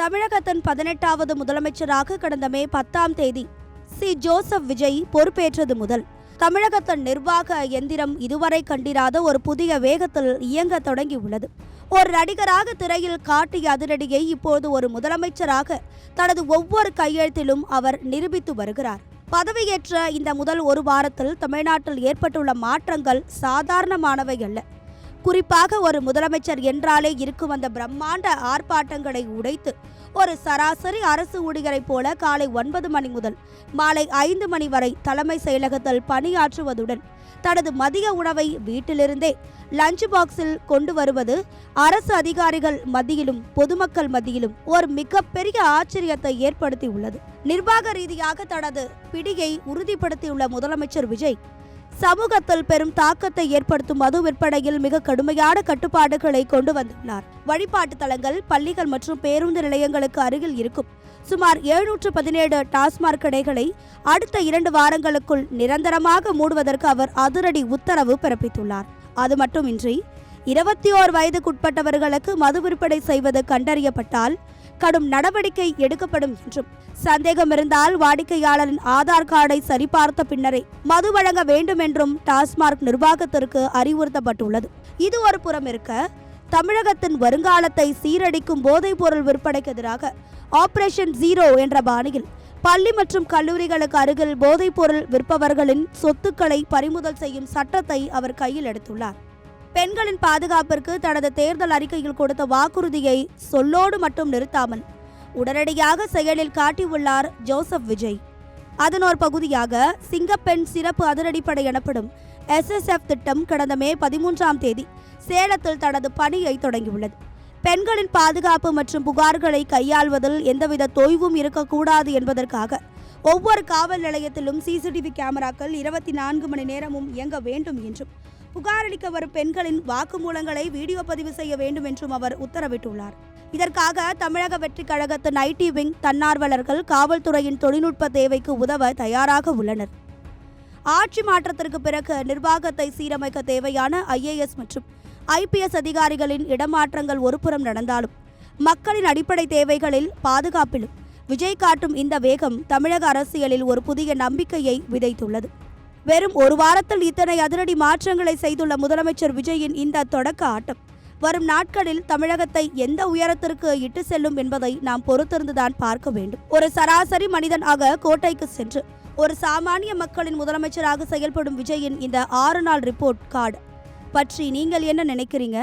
தமிழகத்தின் 18வது முதலமைச்சராக கடந்த மே 10ஆம் தேதி ஜோசப் விஜய் பொறுப்பேற்றது முதல் தமிழகத்தின் நிர்வாக எந்திரம் இதுவரை கண்டிராத ஒரு புதிய வேகத்தில் இயங்க தொடங்கியுள்ளது. ஒரு நடிகராக திரையில் காட்டிய அதிரடியை இப்போது ஒரு முதலமைச்சராக தனது ஒவ்வொரு கையெழுத்திலும் அவர் நிரூபித்து வருகிறார். பதவியேற்ற இந்த முதல் ஒரு வாரத்தில் தமிழ்நாட்டில் ஏற்பட்டுள்ள மாற்றங்கள் சாதாரணமானவை அல்ல. குறிப்பாக ஒரு முதலமைச்சர் என்றாலே இருக்கும் அந்த பிரம்மாண்ட ஆர்ப்பாட்டங்களை உடைத்து ஒரு சராசரி அரசு ஊழியரைப் போல காலை 9 மணி முதல் மாலை 5 மணி வரை தலைமை செயலகத்தில் பணியாற்றுவதுடன் தனது மதிய உணவை வீட்டிலிருந்தே லஞ்ச் பாக்ஸில் கொண்டு வருவது அரசு அதிகாரிகள் மத்தியிலும் பொதுமக்கள் மத்தியிலும் ஒரு மிகப்பெரிய ஆச்சரியத்தை ஏற்படுத்தியுள்ளது. நிர்வாக ரீதியாக தனது பிடியை உறுதிப்படுத்தியுள்ள முதலமைச்சர் விஜய் சமூகத்தில் பெரும் தாக்கத்தை ஏற்படுத்தும் மது விற்பனையில் மிக கடுமையான கட்டுப்பாடுகளை கொண்டு வந்துள்ளார். வழிபாட்டு தலங்கள், பள்ளிகள் மற்றும் பேருந்து நிலையங்களுக்கு அருகில் இருக்கும் சுமார் 717 டாஸ்மாக் கடைகளை அடுத்த 2 வாரங்களுக்குள் நிரந்தரமாக மூடுவதற்கு அவர் அதிரடி உத்தரவு பிறப்பித்துள்ளார். அது மட்டுமின்றி 21 வயதுக்குட்பட்டவர்களுக்கு மது விற்பனை செய்வது கண்டறியப்பட்டால் கடும் நடவடிக்கை எடுக்கப்படும் என்றும், சந்தேகம் இருந்தால் வாடிக்கையாளரின் ஆதார் கார்டை சரிபார்த்த பின்னரே மது வழங்க வேண்டும் என்றும் டாஸ்மாக் நிர்வாகத்திற்கு அறிவுறுத்தப்பட்டுள்ளது. இது ஒரு புறம் இருக்க, தமிழகத்தின் வருங்காலத்தை சீரடிக்கும் போதைப் பொருள் விற்பனைக்கு எதிராக ஆபரேஷன் ஜீரோ என்ற பாணியில் பள்ளி மற்றும் கல்லூரிகளுக்கு அருகில் போதைப் பொருள் விற்பவர்களின் சொத்துக்களை பறிமுதல் செய்யும் சட்டத்தை அவர் கையில் எடுத்துள்ளார். பெண்களின் பாதுகாப்பிற்கு தனது தேர்தல் அறிக்கையில் கொடுத்த வாக்குறுதியை சொல்லோடு மட்டும் நிறுத்தாமல் உடனடியாக செயலில் காட்டியுள்ளார் ஜோசப் விஜய். அதன் ஒரு பகுதியாக சிங்கப்பெண் சிறப்பு அதிரடிப்படை எனப்படும் SSF திட்டம் கடந்த மே 13ஆம் தேதி சேலத்தில் தனது பணியை தொடங்கியுள்ளது. பெண்களின் பாதுகாப்பு மற்றும் புகார்களை கையாள்வதில் எந்தவித தொய்வும் இருக்கக்கூடாது என்பதற்காக ஒவ்வொரு காவல் நிலையத்திலும் CCTV கேமராக்கள் 24 மணி நேரமும் இயங்க வேண்டும் என்றும், புகாரளிக்க வரும் பெண்களின் வாக்குமூலங்களை வீடியோ பதிவு செய்ய வேண்டும் என்றும் அவர் உத்தரவிட்டுள்ளார். இதற்காக தமிழக வெற்றி கழகத்தின் IT விங் தன்னார்வலர்கள் காவல்துறையின் தொழில்நுட்ப தேவைக்கு உதவ தயாராக உள்ளனர். ஆட்சி மாற்றத்திற்கு பிறகு நிர்வாகத்தை சீரமைக்க தேவையான IAS மற்றும் IPS அதிகாரிகளின் இடமாற்றங்கள் ஒருபுறம் நடந்தாலும் மக்களின் அடிப்படை தேவைகளில் பாதுகாப்பிலும் விஜய் காட்டும் இந்த வேகம் தமிழக அரசியலில் ஒரு புதிய நம்பிக்கையை விதைத்துள்ளது. வெறும் ஒரு வாரத்தில் இத்தனை அதிரடி மாற்றங்களை செய்துள்ள முதலமைச்சர் விஜயின் இந்த தொடக்க ஆட்டம் வரும் நாட்களில் தமிழகத்தை எந்த உயரத்திற்கு இட்டு செல்லும் என்பதை நாம் பொறுத்திருந்துதான் பார்க்க வேண்டும். ஒரு சராசரி மனிதனாக கோட்டைக்கு சென்று ஒரு சாமானிய மக்களின் முதலமைச்சராக செயல்படும் விஜயின் இந்த 6 நாள் ரிப்போர்ட் கார்டு பற்றி நீங்கள் என்ன நினைக்கிறீங்க?